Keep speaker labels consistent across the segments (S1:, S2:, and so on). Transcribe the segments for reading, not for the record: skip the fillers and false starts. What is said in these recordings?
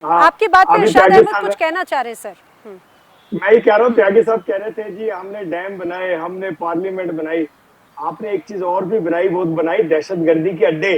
S1: हाँ,
S2: आपकी बात पे
S1: अभी
S2: इरशाद
S1: त्यागी
S2: अहमद
S1: साहब
S2: कुछ कहना चाह रहे सर।
S1: मैं ही कह रहा हूँ, त्यागी साहब कह रहे थे जी हमने डैम बनाए, हमने पार्लियामेंट बनाई। आपने एक चीज और भी बनाई, वो बनाई दहशतगर्दी के अड्डे।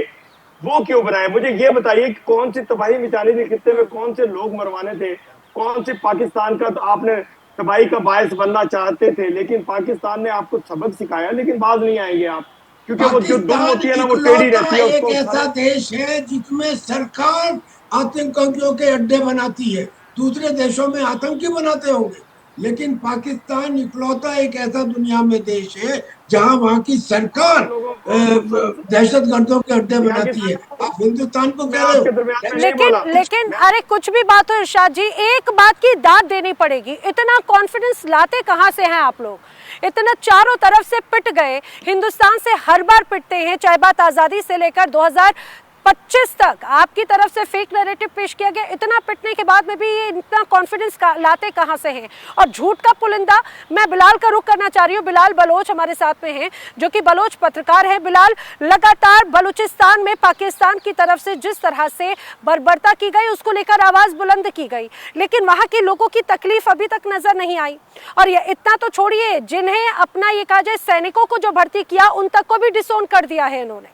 S1: वो क्यों बनाए? मुझे ये बताइए कि कौन सी तबाही मचानी थी खत्ते में, कौन से लोग मरवाने थे, कौन से पाकिस्तान का तो आपने तबाही का बायस बनना चाहते थे, लेकिन पाकिस्तान ने आपको सबक सिखाया, लेकिन बाज नहीं आएंगे आप, क्योंकि वो जो दुम
S3: पाकिस्तान
S1: होती है ना वो टेढ़ी
S3: इकलौता
S1: रहती है,
S3: एक
S1: उसको
S3: ऐसा
S1: उठाने।
S3: देश है जिसमें सरकार आतंकियों के अड्डे बनाती है। दूसरे देशों में आतंकी बनाते होंगे, लेकिन पाकिस्तान इकलौता एक ऐसा दुनिया में देश है जहां वहां की सरकार
S1: आप लोगों को
S3: दहशतगर्दों के अड्डे
S1: त्यागी
S3: बनाती है।
S1: साहब,
S3: आप हिंदुस्तान को
S1: मैं
S3: कह रहे हो
S1: आपके दरमियान में नहीं
S2: लेकिन
S1: बोला।
S2: लेकिन
S1: मैं
S2: अरे कुछ भी बात हो इरशाद जी, एक बात की दाद देनी पड़ेगी। इतना कॉन्फिडेंस लाते कहाँ से हैं आप लोग? इतना चारों तरफ से पिट गए, हिंदुस्तान से हर बार पिटते हैं, चाहे बात आज़ादी से लेकर 2025 तक आपकी तरफ से फेक नैरेटिव पेश किया गया। इतना पिटने के बाद में भी ये इतना कॉन्फिडेंस लाते कहाँ से हैं? और झूठ का पुलिंदा, मैं बिलाल का रुख करना चाह रही हूँ। बिलाल बलोच हमारे साथ में हैं, जो कि बलोच पत्रकार है। बिलाल, लगातार बलूचिस्तान में पाकिस्तान की तरफ से जिस तरह से बर्बरता की गई, उसको लेकर आवाज बुलंद की गई, लेकिन वहां के लोगों की तकलीफ अभी तक नजर नहीं आई। और ये इतना तो छोड़िए, जिन्हें अपना ये कहा जाए सैनिकों को जो भर्ती किया, उन तक को भी डिसोन कर दिया है इन्होंने,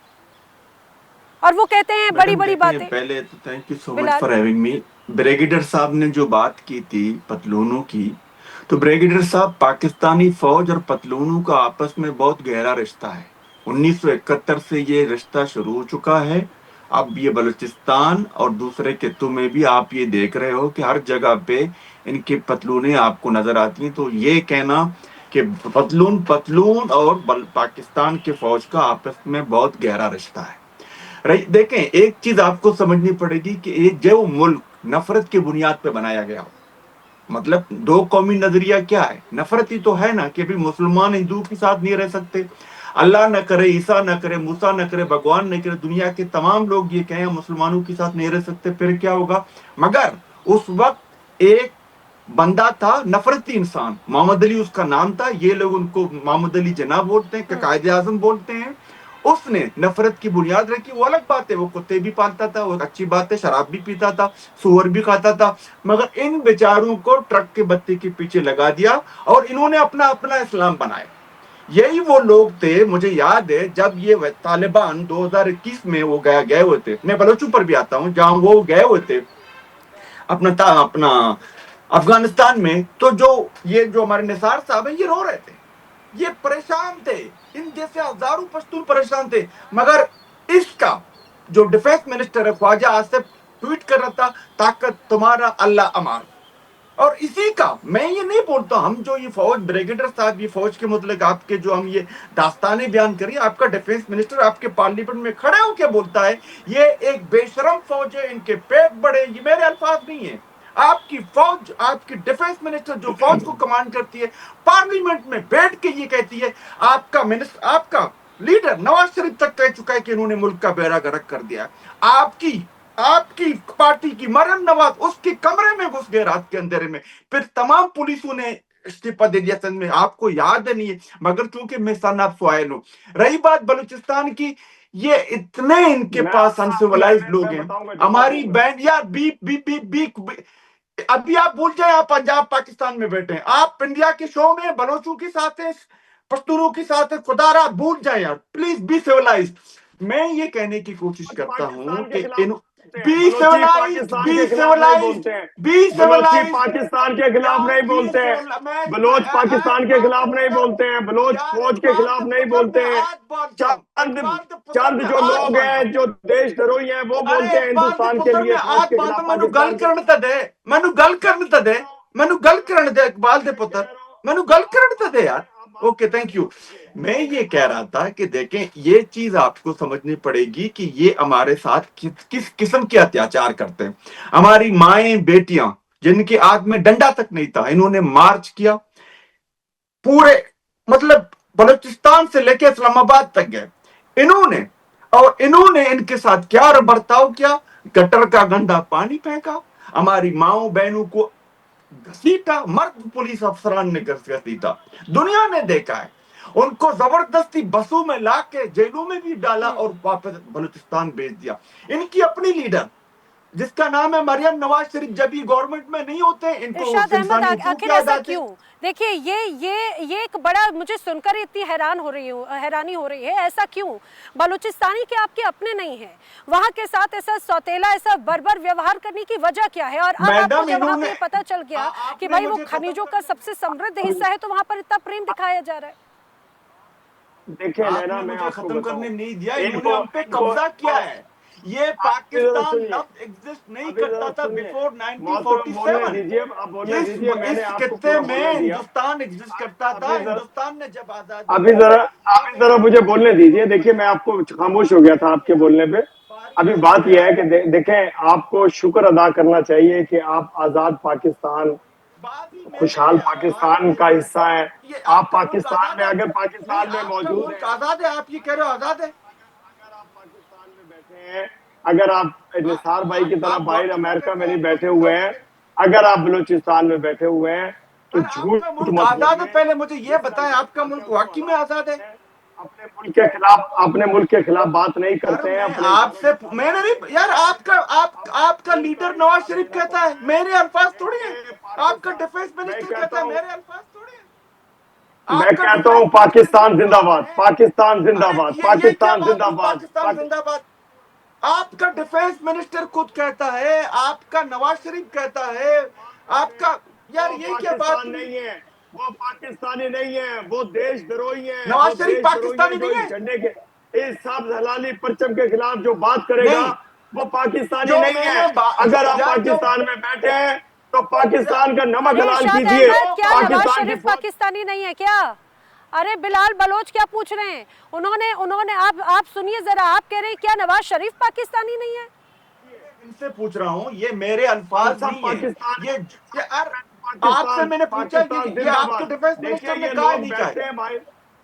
S2: और वो कहते हैं बड़ी
S4: मैडम
S2: बड़ी
S4: देखें,
S2: बातें।
S4: पहले तो thank you so much
S2: Bilal,
S4: for having me. Brigadier साहब ने जो बात की थी पतलूनों की, तो ब्रिगेडियर साहब, पाकिस्तानी फौज और पतलूनों का आपस में बहुत गहरा रिश्ता है। 1971 से ये रिश्ता शुरू हो चुका है। अब ये बलूचिस्तान और दूसरे खित्तों में भी आप ये देख रहे हो कि हर जगह पे इनकी पतलूनें आपको नजर आती हैं। तो ये कहना कि पतलून पतलून और पाकिस्तान के फौज का आपस में बहुत गहरा रिश्ता है। राइट, देखें, एक चीज आपको समझनी पड़ेगी कि एक जो मुल्क नफरत की बुनियाद पे बनाया गया हो, मतलब दो कौमी नजरिया क्या है, नफरत ही तो है ना, कि भी मुसलमान हिंदू के साथ नहीं रह सकते। अल्लाह न करे, ईसा न करे, मूसा न करे, भगवान न करे, दुनिया के तमाम लोग ये कहें मुसलमानों के साथ नहीं रह सकते, फिर क्या होगा? मगर उस वक्त एक बंदा था, नफरती इंसान, मोहम्मद अली उसका नाम था। ये लोग उनको मोहम्मद अली जना बोलते हैं, कायदे आजम बोलते हैं। उसने नफरत की बुनियाद रखी, वो अलग बात है, वो कुत्ते भी पालता था, वो अच्छी बात है, शराब भी पीता था, सुअर भी खाता था, मगर इन बेचारों को ट्रक के बत्ती के पीछे लगा दिया और इन्होंने अपना अपना इस्लाम बनाया। यही वो लोग थे, मुझे याद है जब ये तालिबान 2021 में वो गए हुए थे, मैं बलोचों पर भी आता हूँ, जहां वो गए हुए थे अपना अफगानिस्तान में, तो जो ये जो हमारे निसार साहब है, ये रो रहे थे, ये परेशान थे, इन जैसे हजारों पश्तून परेशान थे। मगर इसका जो डिफेंस मिनिस्टर है ख्वाजा आसिफ, ट्वीट कर रहा था, ताकत तुम्हारा अल्लाह अमार। और इसी का मैं ये नहीं बोलता, हम जो ये फौज ब्रिगेडियर साहब, ये फौज के मतलब आपके जो हम ये दास्ताने बयान करिए, आपका डिफेंस मिनिस्टर आपके पार्लियामेंट में खड़ा होकर बोलता है ये एक बेशरम फौज है, इनके पेट बड़े, ये मेरे अल्फाज नहीं है। आपकी फौज, आपकी डिफेंस मिनिस्टर जो फौज को कमांड करती है, पार्लियामेंट में बैठ के ये कहती है, आपका मिनिस्टर, आपका लीडर नवाज शरीफ तक कह चुका है कि इन्होंने मुल्क का बेड़ा गर्क कर दिया। आपकी आपकी पार्टी की मरहम नवाज उसके कमरे में घुस गए रात के अंधेरे में, फिर तमाम पुलिसों ने इस्तीफा दे दिया संघ में, आपको याद नहीं है, मगर चूंकि मैं सन ऑफ सॉइल हूं। रही बात बलूचिस्तान की, ये इतने इनके
S1: मैं
S4: पास अनसिविलाइज्ड लोग
S1: मैं
S4: हैं।
S1: बताऊंगा, जवाब
S4: हमारी
S1: दूंगा।
S4: बैंड यार, बीप बीप बीप बीप, अभी आप भूल जाए आप पंजाब पाकिस्तान में बैठे हैं, आप इंडिया के शो में बलोचों के साथ हैं, पश्तूनों के साथ है, खुदारा भूल जाए यार, प्लीज बी सिविलाइज्ड। मैं ये कहने की कोशिश करता हूं
S1: पाकिस्तान के
S4: कि
S1: खिलाफ
S4: इन
S1: बोलते हैं,
S4: बी
S1: बलोची
S4: सिविलाइज्ड,
S1: पाकिस्तान
S4: बी
S1: के खिलाफ नहीं
S4: सिविलाइज्ड,
S1: बोलते हैं।
S4: बी
S1: बलोची
S4: सिविलाइज्ड।
S1: पाकिस्तान के खिलाफ
S4: यार
S1: नहीं
S4: बी
S1: बोलते हैं।
S4: सिविल, मैं
S1: बलोच पाकिस्तान के
S4: बात
S1: खिलाफ नहीं
S4: पुत्र,
S1: बोलते हैं, बलोच
S4: यार
S1: फौज के
S4: इकबाल
S1: खिलाफ
S4: के
S1: नहीं
S4: पुत्र
S1: बोलते
S4: मैं
S1: हैं।
S4: आज बोलता हूँ,
S1: चंद
S4: इकबाल के पुत्र
S1: चंद
S4: मैं
S1: जो
S4: आज
S1: लोग
S4: बोलता
S1: हैं
S4: हूँ।
S1: जो देशद्रोही हैं वो
S4: अरे
S1: बोलते हैं
S4: इकबाल के
S1: हिंदुस्तान के
S4: पुत्र
S1: लिए,
S4: मैं
S1: फौज
S4: आज
S1: के
S4: बोलता
S1: खिलाफ,
S4: हूँ, मैनू गल
S1: पाकिस्तान के।
S4: करन ते दे, मैनू गल करन ते दे, मैनू गल करन दे इकबाल दे पुत्र, मैनू गल करन ते दे यार। Okay, thank you. मैं ये कह रहा था कि देखें, ये चीज आपको समझनी पड़ेगी कि ये हमारे साथ किस किस्म के अत्याचार करते हैं। हमारी माएं बेटियां जिनके हाथ में डंडा तक नहीं था, इन्होंने मार्च किया पूरे, मतलब बलूचिस्तान से लेके इस्लामाबाद तक गए इन्होंने, और इन्होंने इनके साथ क्या बर्ताव किया, गटर का गंदा पानी फेंका, हमारी माओ बहनों को घसीटा, मर्द पुलिस अफसरान ने घसीटा, दुनिया ने देखा है। उनको जबरदस्ती बसों में लाके जेलों में भी डाला और वापस बलूचिस्तान भेज दिया। इनकी अपनी लीडर जिसका नाम है मरियम नवाज शरीफ, जब ये गवर्नमेंट में नहीं होते इनको
S2: इरशाद अहमद,
S4: इंसानी हकूक
S2: आखिर
S4: क्या
S2: ऐसा
S4: जाते?
S2: क्यों? देखिए ये एक बड़ा, मुझे सुनकर इतनी हैरानी हो रही है, ऐसा क्यों? बलूचिस्तानी के आपके अपने नहीं है, वहाँ के साथ ऐसा सौतेला, ऐसा बर्बर व्यवहार करने की वजह क्या है? और अब आपको जब वहाँ पे पता चल गया कि भाई वो खनिजों का सबसे समृद्ध हिस्सा है, तो वहाँ पर इतना प्रेम दिखाया जा रहा है।
S1: देखिए नैना,
S4: आपने
S1: मैं
S4: मुझे
S1: आपको
S4: खत्म
S1: बताऊं,
S4: करने नहीं दिया, इन्होंने
S1: इनको
S4: हम पे कब्जा किया है। ये पाकिस्तान
S1: सुनिए,
S4: तब एग्जिस्ट नहीं
S1: अभी
S4: करता
S1: जरा
S4: था
S1: सुनिए,
S4: बिफोर
S1: मोहतरम बोलने
S4: 1947।
S1: दीजिए, आप बोलने दीजिए, मैंने
S4: इस
S1: आपको
S4: खित्ते
S1: पूरा
S4: में
S1: बोलने दिया।
S4: हिंदुस्तान एग्जिस्ट करता था। हिंदुस्तान ने जब आजादी
S1: अभी जरा मुझे बोलने दीजिए। देखिए, मैं आपको खामोश हो गया था आपके बोलने पे। अभी बात यह है कि देखें, आपको शुक्र अदा करना चाहिए कि आप आजाद पाकिस्तान,
S4: बाजी मेरे
S1: खुशहाल पाकिस्तान
S4: बाजी
S1: का हिस्सा है।
S4: ये
S1: आप
S4: आपका मुल्क
S1: पाकिस्तान
S4: आजाद
S1: में,
S4: है?
S1: अगर
S4: नहीं,
S1: पाकिस्तान में
S4: आपका
S1: मौजूद
S4: मुल्क
S1: है,
S4: आजाद है, आप ये कह रहे हो आजाद है?
S1: अगर आप पाकिस्तान में बैठे हैं, अगर आप निसार भाई की तरह
S4: आप
S1: बाहर
S4: गवर्नमेंट में
S1: अमेरिका
S4: बैठे
S1: में
S4: हैं,
S1: नहीं
S4: आपका
S1: बैठे
S4: मुल्क
S1: हुए हैं, अगर आप बलूचिस्तान में बैठे हुए हैं, तो
S4: अरे आपका
S1: झूठ
S4: मुल्क
S1: मत
S4: आजाद है?
S1: बोलिए।
S4: पहले मुझे ये
S1: जिस
S4: बताएं,
S1: तरह
S4: आपका मुल्क
S1: के
S4: वाकई में आजाद है?
S1: अपने मुल्क के खिलाफ बात नहीं
S4: सर
S1: करते हैं,
S4: मैं
S1: अपने इदारों
S4: आपसे
S1: के खिलाफ
S4: मैंने
S1: बात नहीं
S4: नहीं यार,
S1: करते हैं।
S4: आपका लीडर नवाज शरीफ कहता है, मेरे अल्फाज थोड़ी है।
S1: देखिए,
S4: आपका डिफेंस
S1: मैं
S4: मिनिस्टर
S1: कहता
S4: कहता है,
S1: हूँ
S4: मेरे अल्फाज थोड़ी है।
S1: मैं
S4: आपका
S1: कहता
S4: डिफेंस
S1: हूँ
S4: मिनिस्टर
S1: पाकिस्तान
S4: खुद कह
S1: जिंदाबाद,
S4: रहे हैं।
S1: पाकिस्तान
S4: अरे
S1: जिंदाबाद,
S4: ये क्या
S1: पाकिस्तान
S4: बात हुई,
S1: जिंदाबाद,
S4: पाकिस्तान जिंदाबाद? आपका डिफेंस मिनिस्टर खुद कहता है, आपका नवाज शरीफ कहता है, आपका, यार
S1: वो
S4: ये क्या बात
S1: पाकिस्तान
S4: हुई?
S1: नहीं है, वो पाकिस्तानी नहीं है, वो देशद्रोही है, वो
S4: नवाज शरीफ
S1: देशद्रोही है
S4: पाकिस्तानी
S1: जो
S4: नहीं
S1: इस
S4: है?
S1: झंडे के, इस सब हलाली परचम के खिलाफ जो बात करेगा,
S4: नहीं,
S1: वो पाकिस्तानी
S4: जो
S1: नहीं है।
S4: मैंने
S1: अगर आप
S4: यार जो
S1: पाकिस्तान में बैठे हैं, तो पाकिस्तान का नमक
S2: अरे
S1: हलाल
S2: इरशाद
S1: कीजिए।
S2: अहमद, क्या नवाज
S1: पाकिस्तान की
S2: शरीफ
S1: फौज,
S2: पाकिस्तानी नहीं है क्या? अरे बिलाल बलोच क्या पूछ रहे हैं? उन्होंने उन्होंने आप सुनिए जरा, आप कह रहे हैं क्या नवाज शरीफ पाकिस्तानी नहीं है?
S4: इनसे पूछ रहा हूँ, ये मेरे अल्फाज
S1: सब
S4: नहीं है।
S1: पाकिस्तान,
S4: ये यार आपसे
S1: पाकिस्तान,
S4: मैंने पूछा,
S1: पाकिस्तान
S4: ये आपके
S1: जिंदाबाद।
S4: डिफेंस
S1: देखिए,
S4: मिनिस्टर ने
S1: ये
S4: कहा
S1: लोग
S4: नहीं कहा
S1: बैठते
S4: है?
S1: हैं भाई,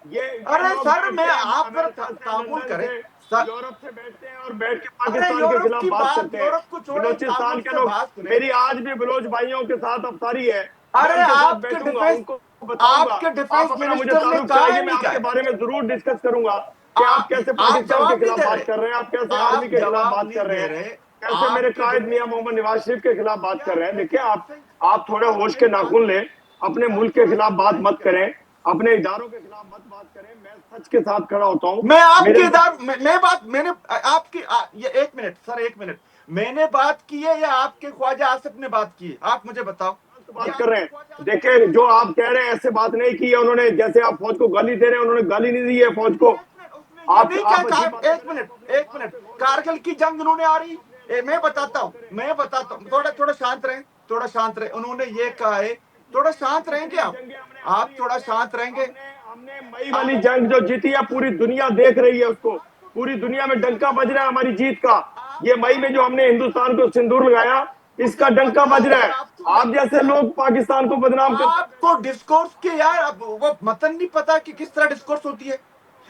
S1: ये
S4: अरे
S1: लोग
S4: सर, मैं
S1: बैठते हैं
S4: आप जरा
S1: अमेरिका से,
S4: तामुल
S1: लंदन
S4: करें
S1: से,
S4: सर।
S1: यूरोप से बैठते हैं और बैठ के
S4: अरे
S1: पाकिस्तान के
S4: यूरोप
S1: खिलाफ
S4: की
S1: बात
S4: बात,
S1: करते हैं।
S4: यूरोप को छोड़े,
S1: बलूचिस्तान
S4: तामुल
S1: के
S4: से
S1: लोग,
S4: बात सुने।
S1: मेरी आज भी बलोच भाइयों के साथ अफतारी है, मैं
S4: अरे
S1: उनके साथ बैठूंगा, उनको बताऊंगा।
S4: आपके
S1: आप
S4: डिफेंस
S1: अगर मुझे
S4: मिनिस्टर ने
S1: तारुफ
S4: कहा
S1: कराइए,
S4: है
S1: मैं
S4: नहीं कहा
S1: आपके
S4: है?
S1: बारे में जरूर डिस्कस करूंगा कि आप कैसे
S4: आप
S1: पाकिस्तान के
S4: जवाब नहीं
S1: खिलाफ
S4: दे
S1: बात
S4: रहे,
S1: कर रहे हैं, आप कैसे
S4: आप
S1: आर्मी के खिलाफ
S4: जवाब
S1: बात
S4: नहीं
S1: कर रहे
S4: दे
S1: हैं,
S4: रहे।
S1: कैसे मेरे
S4: आपके
S1: कायद मियां मोहम्मद नवाज शरीफ के खिलाफ बात कर रहे हैं। देखिए, आप थोड़े होश के नाखून ले, अपने मुल्क के खिलाफ बात मत करें, अपने इदारों के खिलाफ मत बात करें। मैं सच के साथ खड़ा होता हूँ।
S4: मैं आपके
S1: मेरे
S4: इधर मैं बात मैंने आपकी ये एक मिनट सर, एक मिनट, मैंने बात की है या आपके ख्वाजा आसिफ ने बात की है? आप मुझे बताओ।
S1: बात कर रहे हैं, देखिए, जो आप कह रहे हैं ऐसे बात नहीं की है उन्होंने, जैसे आप फौज को गाली दे रहे हैं, उन्होंने गाली नहीं दी है फौज को।
S4: उसमें ये नहीं
S1: आप अच्छी बात
S4: एक मिनट, एक मिनट, कारगिल की जंग उन्होंने आ रही मैं बताता हूँ, थोड़ा थोड़ा शांत रहे, थोड़ा शांत रहे। उन्होंने ये कहा है, थोड़ा शांत रहेंगे आप थोड़ा शांत रहेंगे।
S1: हमने मई वाली जंग जो जीती है, पूरी दुनिया देख रही है उसको, पूरी दुनिया में डंका बज रहा है हमारी जीत का। ये मई में जो हमने हिंदुस्तान को सिंदूर लगाया, इसका डंका बज रहा है। आप जैसे लोग पाकिस्तान को बदनाम करते हैं।
S4: आपको डिस्कोर्स के यार, अब वो मतन नहीं पता कि किस तरह डिस्कोर्स होती है।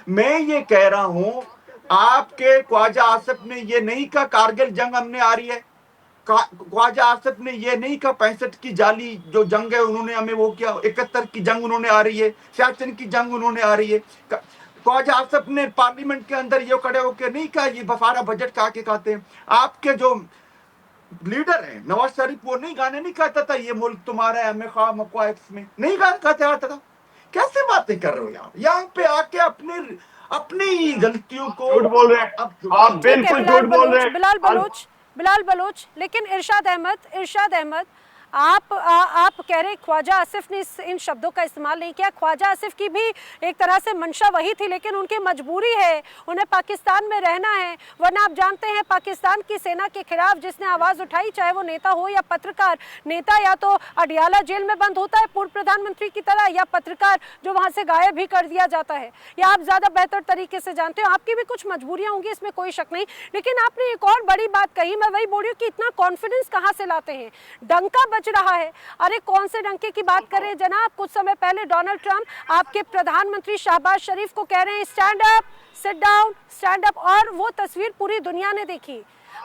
S4: मैं ये कह रहा हूं, आपके ख्वाजा आसिफ ने ये नहीं कहा कारगिल जंग हमने आ रही है। ख्वाजा आसिफ ने ये नहीं कहा 65 की जाली जो जंग है उन्होंने हमें वो किया, 71 की जंग उन्होंने आ रही है, सियाचिन की जंग उन्होंने आ रही है। ख्वाजा आसिफ ने पार्लियामेंट के अंदर ये खड़े होकर नहीं कहा ये बफारा बजट खा के खाते हैं। आपके जो लीडर है नवाज शरीफ, वो नहीं गाने नहीं कहता था ये मुल्क तुम्हारा है, हमें खा मकवा में नहीं गाने कहते आता था। कैसे बातें कर रहे हो यार, यहाँ पे आके अपनी गलतियों को
S1: झूठ बोल रहे हैं, आप बिल्कुल झूठ बोल रहे हैं।
S2: बिलाल बलोच, लेकिन इरशाद अहमद आप कह रहे ख्वाजा आसिफ ने इन शब्दों का इस्तेमाल नहीं किया। ख्वाजा आसिफ की भी एक तरह से मंशा वही थी, लेकिन उनकी मजबूरी है, उन्हें पाकिस्तान में रहना है। वरना आप जानते हैं पाकिस्तान की सेना के खिलाफ जिसने आवाज़ उठाई, चाहे वो नेता हो या पत्रकार, नेता या तो अडियाला जेल में बंद होता है पूर्व प्रधानमंत्री की तरह, या पत्रकार जो वहाँ से गायब भी कर दिया जाता है। या आप ज़्यादा बेहतर तरीके से जानते हो, आपकी भी कुछ मजबूरियाँ होंगी, इसमें कोई शक नहीं। लेकिन आपने एक और बड़ी बात कही, मैं वही बोल रही हूँ कि इतना कॉन्फिडेंस कहाँ से लाते हैं? डंका बज रहा है। अरे कौन से डंके की बात कर रहे हैं जनाब? कुछ समय पहले डोनाल्ड ट्रंप आपके प्रधानमंत्री शहबाज शरीफ को कह रहे हैं stand up, sit down, stand up, और वो तस्वीर पूरी दुनिया ने देखी।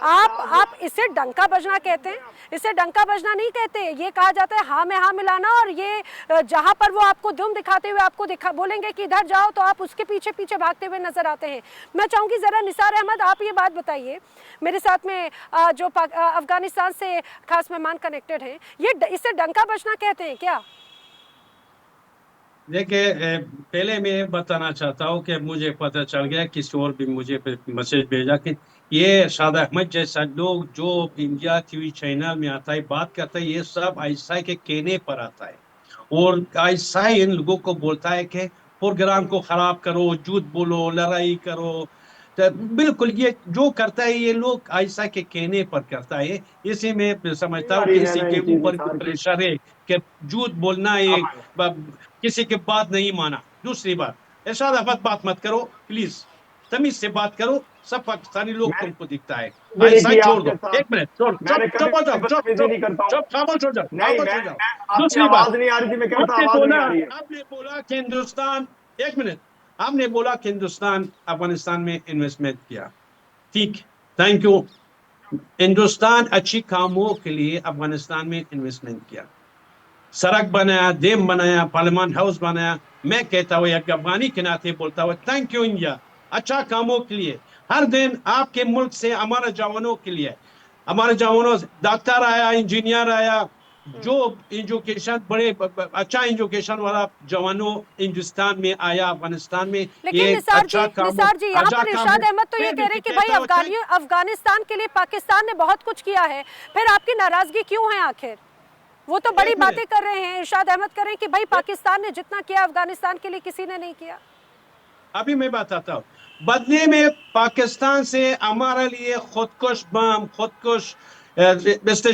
S2: आप इसे डंका बजना कहते हैं? इसे डंका बजना नहीं कहते। ये कहा जाता है हाँ में हाँ मिलाना, और ये जहां पर वो आपको दुम दिखाते हुए आपको बोलेंगे कि इधर जाओ तो आप उसके पीछे पीछे भागते हुए नजर आते हैं। मैं चाहूंगी जरा निसार अहमद आप ये बात बताइए, मेरे साथ में जो अफगानिस्तान से खास मेहमान कनेक्टेड हैं, ये इसे डंका बजना कहते हैं क्या?
S5: देखिए, पहले मैं बताना चाहता हूँ कि मुझे पता चल गया, किसी और भी मुझे मैसेज भेजा कि ये इरशाद अहमद जैसा लोग जो इंडिया टीवी चैनल में आता है, बात करता है, ये सब आईएसआई के कहने पर आता है। और आईएसआई इन लोगों को बोलता है कि प्रोग्राम को खराब करो, झूठ बोलो, लड़ाई करो। तो बिल्कुल ये जो करता है ये लोग आईएसआई के कहने पर करता है। इसी में समझता हूँ कि इसी के ऊपर प्रेशर है कि झूठ बोलना है, किसी की बात नहीं माना। दूसरी बात, इरशाद अहमद बात मत करो प्लीज, तमीज से बात करो। सब पाकिस्तानी लोग तुमको दिखता है। आईएसआई छोड़ दो, एक मिनट, छोड़, खामोश हो जाओ। दूसरी बात, आपने बोला कि हिंदुस्तान, एक मिनट, आपने बोला कि हिंदुस्तान अफगानिस्तान में इन्वेस्टमेंट किया, ठीक, थैंक यू। हिंदुस्तान अच्छी कामों के लिए अफगानिस्तान में इन्वेस्टमेंट किया, सड़क बनाया, डैम बनाया, पार्लियामेंट हाउस बनाया। मैं कहता हूँ एक अफगानी के नाते बोलता हूँ थैंक यू इंडिया, अच्छा कामों के लिए। हर दिन आपके मुल्क से हमारे जवानों के लिए, हमारे जवानों, डॉक्टर आया, इंजीनियर आया, जो एजुकेशन बड़े अच्छा एजुकेशन वाला जवानों हिंदुस्तान में आया, अफगानिस्तान में।
S2: लेकिन निसार जी, यहाँ पर इरशाद अहमद तो ये कह रहे हैं कि भाई अफगानिस्तान के लिए पाकिस्तान ने बहुत कुछ किया है, फिर आपकी नाराजगी क्यों है आखिर? वो तो बड़ी बातें कर रहे हैं, इरशाद अहमद कर रहे हैं कि भाई पाकिस्तान ने जितना किया अफगानिस्तान के लिए किसी ने नहीं किया।
S5: अभी मैं बताता हूँ, बदले में पाकिस्तान से हमारे लिए खुदकुश बम, खुदकुश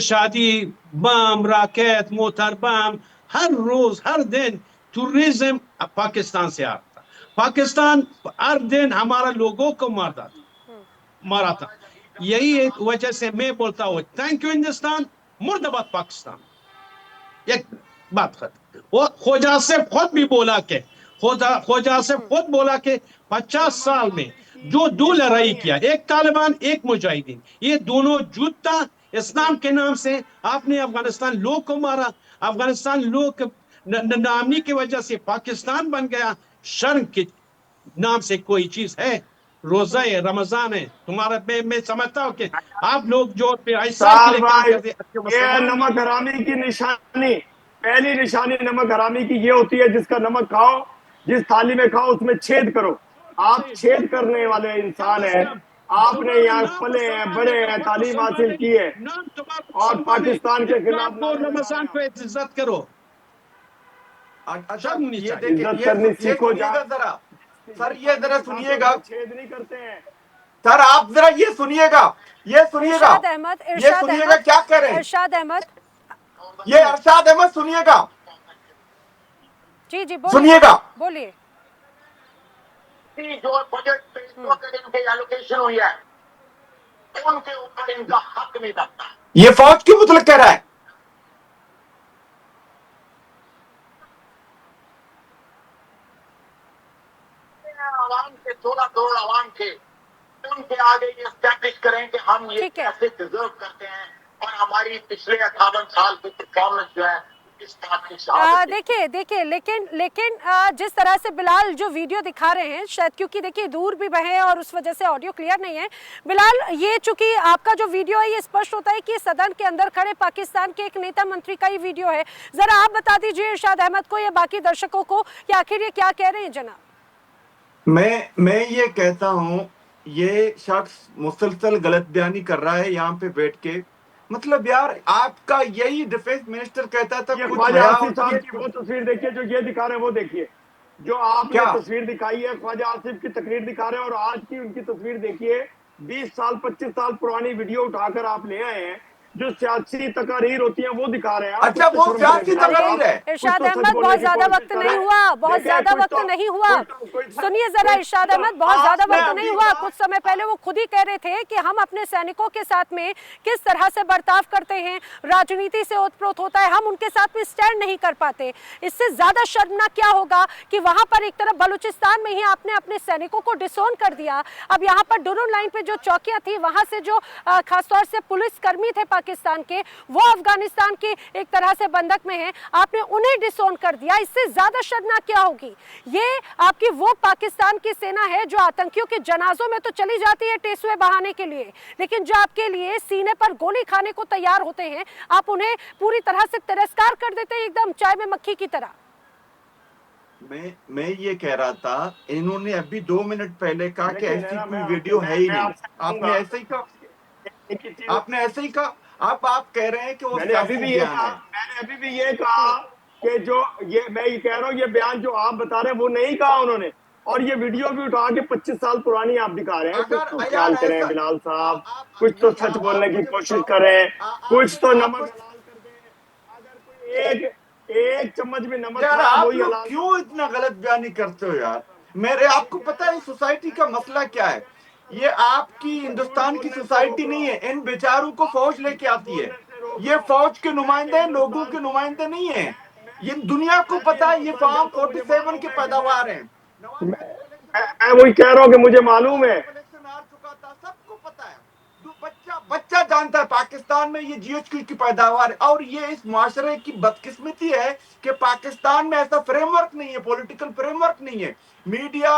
S5: शादी बम, राकेट, मोटर बम, हर रोज हर दिन टूरिज्म पाकिस्तान से आता। पाकिस्तान हर दिन हमारे लोगों को मारा था। यही एक वजह से मैं बोलता हूँ थैंक यू हिंदुस्तान, मुर्दाबाद पाकिस्तान। एक बात खत्म। वो ख्वाजा से खुद भी बोला के, ख्वाजा से खुद बोला के 50 साल में जो दो लड़ाई किया, एक तालिबान एक मुजाहिदीन, ये दोनों झूठा इस्लाम के नाम से आपने अफगानिस्तान लोग को मारा। अफगानिस्तान लोग नामनी की वजह से पाकिस्तान बन गया। शर्म के नाम से कोई चीज है? रोजा है, रमजान है तुम्हारा। मैं समझता हूँ कि आप लोग जो
S1: नमक हरामी की निशानी, पहली निशानी नमक हरामी की ये होती है, जिसका नमक खाओ, जिस थाली में खाओ उसमें छेद करो। आप छेद करने वाले इंसान हैं। आपने यहाँ पले हैं, बड़े हैं, तालीम हासिल की है, और पाकिस्तान के खिलाफ
S5: रमजान को इज्जत करो।
S1: इज्जत करनी सीखो जरा।
S4: सर ये जरा सुनिएगा,
S1: छेद नहीं करते हैं
S4: सर, आप जरा ये सुनिएगा, ये सुनिएगा, ये सुनिएगा क्या कह रहे हैं
S2: इरशाद अहमद,
S4: ये इरशाद अहमद सुनिएगा,
S2: जी जी
S4: सुनिएगा,
S2: बोलिए।
S6: जो बजट पे इनके एलोकेशन हुई है उनके ऊपर इनका हक नहीं बनता।
S4: ये फौज क्यों मतलब कह रहा है?
S6: आवाम के 16 करोड़ आवाम के उनके आगे ये स्टैब्लिश करें कि हम ये कैसे डिजर्व करते हैं, और हमारी पिछले 58 साल की परफॉर्मेंस जो है इस बात की।
S2: देखिए लेकिन जिस तरह से बिलाल जो वीडियो दिखा रहे हैं, शायद क्योंकि देखिए दूर भी बहे और उस वजह से ऑडियो क्लियर नहीं है। बिलाल, ये चूंकि आपका जो वीडियो है ये स्पष्ट होता है कि सदन के अंदर खड़े पाकिस्तान के एक नेता मंत्री का ही वीडियो है। जरा आप बता दीजिए इरशाद अहमद को या बाकी दर्शकों को कि आखिर ये क्या कह रहे हैं जनाब।
S4: मैं ये कहता हूं, ये शख्स मुसलसल गलत बयानी कर रहा है यहाँ पे बैठ के। मतलब यार, आपका यही डिफेंस मिनिस्टर कहता था
S1: ये ख्वाजा आसिफ साहब की वो तस्वीर देखिए जो ये दिखा रहे हैं, वो देखिए जो आपने तस्वीर दिखाई है, ख्वाजा आसिफ की तकरीर दिखा रहे हैं, और आज की उनकी तस्वीर देखिए। 20 साल 25 साल पुरानी वीडियो उठाकर आप ले आए हैं। जो सियासी तकरीर होती है वो दिखा रहे हैं।
S4: अच्छा, वो सियासी तकरीर है।
S2: इरशाद अहमद, बहुत ज्यादा वक्त नहीं हुआ, बहुत ज्यादा वक्त नहीं हुआ। सुनिए जरा इरशाद अहमद, बहुत ज्यादा वक्त नहीं हुआ। कुछ समय पहले वो खुद ही कह रहे थे कि हम अपने सैनिकों के साथ में किस तरह से बर्ताव करते हैं, राजनीति से ओतप्रोत होता है, हम उनके साथ में स्टैंड नहीं कर पाते। इससे ज्यादा शर्मनाक क्या होगा कि वहां पर एक तरफ बलूचिस्तान में ही आपने अपने सैनिकों को डिसोन कर दिया। अब यहाँ पर डुरून लाइन पे जो चौकियां थी, वहां से जो खासतौर से पुलिस कर्मी थे पाकिस्तान के, वो अफगानिस्तान की एक तरह से बंधक में हैं, आपने उन्हें डिसोन कर दिया। इससे ज्यादा शर्मनाक क्या होगी? ये आपकी वो पाकिस्तान की सेना है जो आतंकियों के जनाजों में तो चली जाती है टेसुए बहाने के लिए, लेकिन जो आपके लिए सीने पर गोली खाने को तैयार होते हैं, आप उन्हें पूरी तरह से तिरस्कार कर देते हैं, एकदम चाय में मक्खी की तरह।
S4: मैं ये कह रहा था, इन्होंने अभी 2 मिनट पहले कहा कि ऐसी कोई वीडियो है ही नहीं। आपने ऐसे ही कहा, आपने ऐसे ही कहा। आप कह रहे हैं कि वो
S1: मैंने अभी भी ये कहा कि जो ये मैं ये कह रहा हूँ, ये बयान जो आप बता रहे हैं वो नहीं कहा उन्होंने, और ये वीडियो भी उठा के 25 साल पुरानी आप दिखा रहे हैं। कुछ तो ख्याल करें बिलाल साहब, कुछ तो सच बोलने की कोशिश करें, कुछ तो नमक हलाल कर दें। अगर कोई एक चम्मच भी नमक
S4: यार, आप लोग क्यों इतना गलत बयानी करते हो यार? आपको पता है सोसाइटी का मसला क्या है? ये आपकी हिंदुस्तान की सोसाइटी नहीं है। इन बेचारों को फौज लेके आती है। ये फौज के नुमाइंदे हैं, लोगों के नुमाइंदे नहीं है। ये दुनिया को पता है, ये फार्म 47 की पैदावार है।
S1: मैं वही कह रहा हूँ कि मुझे मालूम है,
S4: सबको पता है। बच्चा जानता है पाकिस्तान में ये GHQ की पैदावार है। और ये इस माशरे की बदकिस्मती है कि पाकिस्तान में ऐसा फ्रेमवर्क नहीं है, पॉलिटिकल फ्रेमवर्क नहीं है। मीडिया,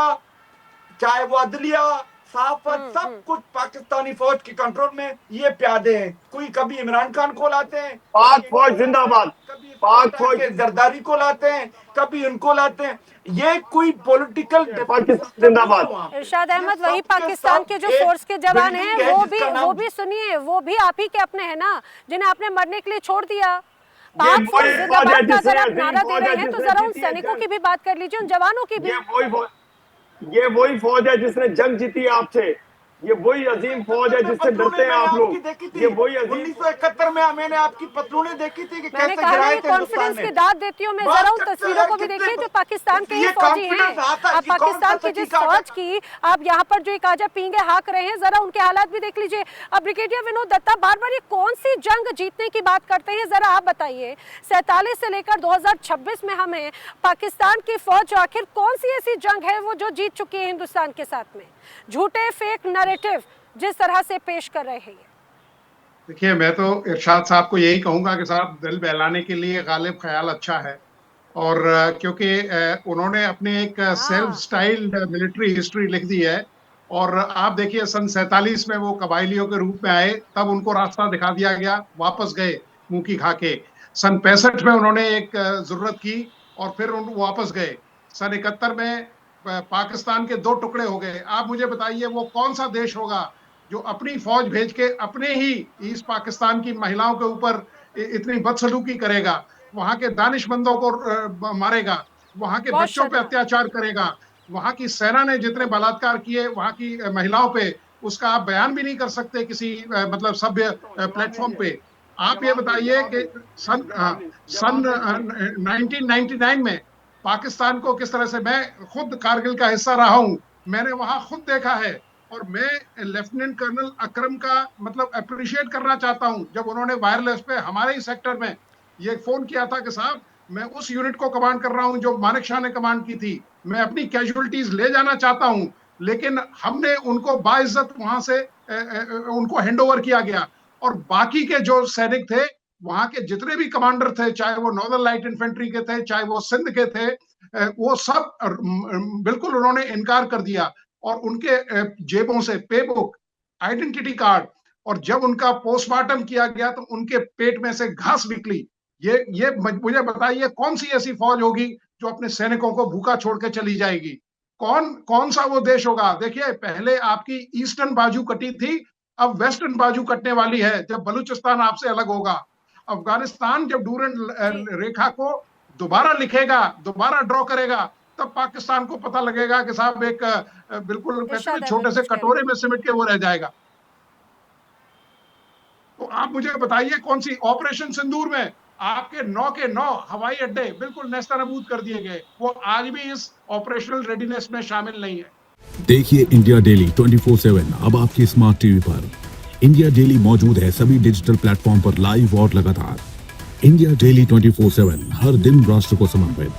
S4: चाहे वो अदलिया, सहाफत, सब कुछ पाकिस्तानी फौज के कंट्रोल में ये प्यादे हैं। कोई कभी इमरान खान को लाते हैं,
S1: पाक फौज जिंदाबाद,
S4: कभी
S1: पाक फौज
S4: जरदारी को लाते हैं, कभी उनको लाते हैं। ये कोई पॉलिटिकल
S1: पाकिस्तान जिंदाबाद।
S2: इरशाद अहमद, वही पाकिस्तान के जो फोर्स के जवान हैं, वो भी सुनिए, वो भी आप ही के अपने हैं ना, जिन्हें आपने मरने के लिए छोड़ दिया। पाक फौज जिंदाबाद का अगर आप नारा दे रहे हैं तो जरा उन सैनिकों की भी बात कर लीजिए, उन जवानों की भी।
S1: ये वही फौज है जिसने जंग जीती है आपसे। ये वही अजीम फौज है जिससे डरते हैं आप लोग। ये वही
S4: 1971 में मैंने आपकी पतलूनें देखी थी कि
S2: मैंने कहा ना, कॉन्फिडेंस की दाद देती हूँ मैं। जरा उन तस्वीरों को भी देखिए जो पाकिस्तान के ही फौजी हैं। आप पाकिस्तान की जिस फौज की आप यहाँ पर जो एक आजा पींगे हाँक रहे हैं, जरा उनके हालात भी देख लीजिए। अब ब्रिगेडियर विनोद दत्ता बार बार ये कौन सी जंग जीतने की बात करते हैं, जरा आप बताइए। 47 से लेकर 2026 में हमें पाकिस्तान की फौज आखिर कौन सी ऐसी जंग है वो जो जीत चुकी है हिंदुस्तान के साथ में? झूठे फेक नैरेटिव जिस तरह से पेश कर रहे हैं।
S7: देखिए, मैं तो इरशाद साहब को यही कहूंगा कि साहब, दिल बहलाने के लिए गालिब ख्याल अच्छा है। और क्योंकि उन्होंने अपने एक सेल्फ स्टाइल्ड मिलिट्री हिस्ट्री लिख दी है। और आप देखिए, सन 47 में वो कबायलियों के रूप में आए, तब उनको रास्ता दिखा दिया गया, वापस गए मुंह की खा के। सन 65 में उन्होंने एक जरूरत की और फिर वापस गए। सन 71 में पाकिस्तान के 2 टुकड़े हो गए। आप मुझे बताइए, वो कौन सा देश होगा जो अपनी फौज भेज के अपने ही ईस्ट पाकिस्तान की महिलाओं के ऊपर इतनी बदसलूकी करेगा, वहां के दानिशमंदों को मारेगा, वहां के बच्चों पे अत्याचार करेगा, वहां की सेना ने जितने बलात्कार किए वहां की महिलाओं पे, उसका आप बयान भी नहीं कर सकते किसी मतलब सभ्य प्लेटफॉर्म पे। आप ये बताइए कि सन 1999 में पाकिस्तान को किस तरह से, मैं खुद कारगिल का हिस्सा रहा हूं, मैंने वहां खुद देखा है। और मैं लेफ्टिनेंट कर्नल अकरम का मतलब अप्रिशिएट करना चाहता हूं, जब उन्होंने वायरलेस पे हमारे ही सेक्टर में ये फोन किया था कि साहब, मैं उस यूनिट को कमांड कर रहा हूं जो मानेक शाह ने कमांड की थी, मैं अपनी कैजुअलिटीज ले जाना चाहता हूं, लेकिन हमने उनको बाइज्जत वहां से उनको हैंडओवर किया गया। और बाकी के जो सैनिक थे, वहां के जितने भी कमांडर थे, चाहे वो नॉर्दर्न लाइट इन्फेंट्री के थे, चाहे वो सिंध के थे, वो सब बिल्कुल उन्होंने इनकार कर दिया। और उनके जेबों से पे बुक, आइडेंटिटी कार्ड, और जब उनका पोस्टमार्टम किया गया तो उनके पेट में से घास निकली। ये मुझे बताइए, कौन सी ऐसी फौज होगी जो अपने सैनिकों को भूखा छोड़ के चली जाएगी? कौन सा वो देश होगा? देखिए, पहले आपकी ईस्टर्न बाजू कटी थी, अब वेस्टर्न बाजू कटने वाली है जब बलूचिस्तान आपसे अलग होगा। अफगानिस्तान जब डूरन रेखा को दोबारा लिखेगा, दोबारा ड्रॉ करेगा, तब पाकिस्तान को पता लगेगा कि साहब एक बिल्कुल छोटे से कटोरे में सिमट के वो रह जाएगा। तो आप मुझे बताइए कौन सी ऑपरेशन सिंदूर में आपके 9 के 9 हवाई अड्डे बिल्कुल नेस्तनाबूद कर दिए गए, वो आज भी इस ऑपरेशनल रेडीनेस में शामिल नहीं है।
S8: देखिए इंडिया डेली 24/7 अब आपकी स्मार्ट टीवी पर। इंडिया डेली मौजूद है सभी डिजिटल प्लेटफॉर्म पर लाइव और लगातार। इंडिया डेली 24/7 हर दिन राष्ट्र को समर्पित।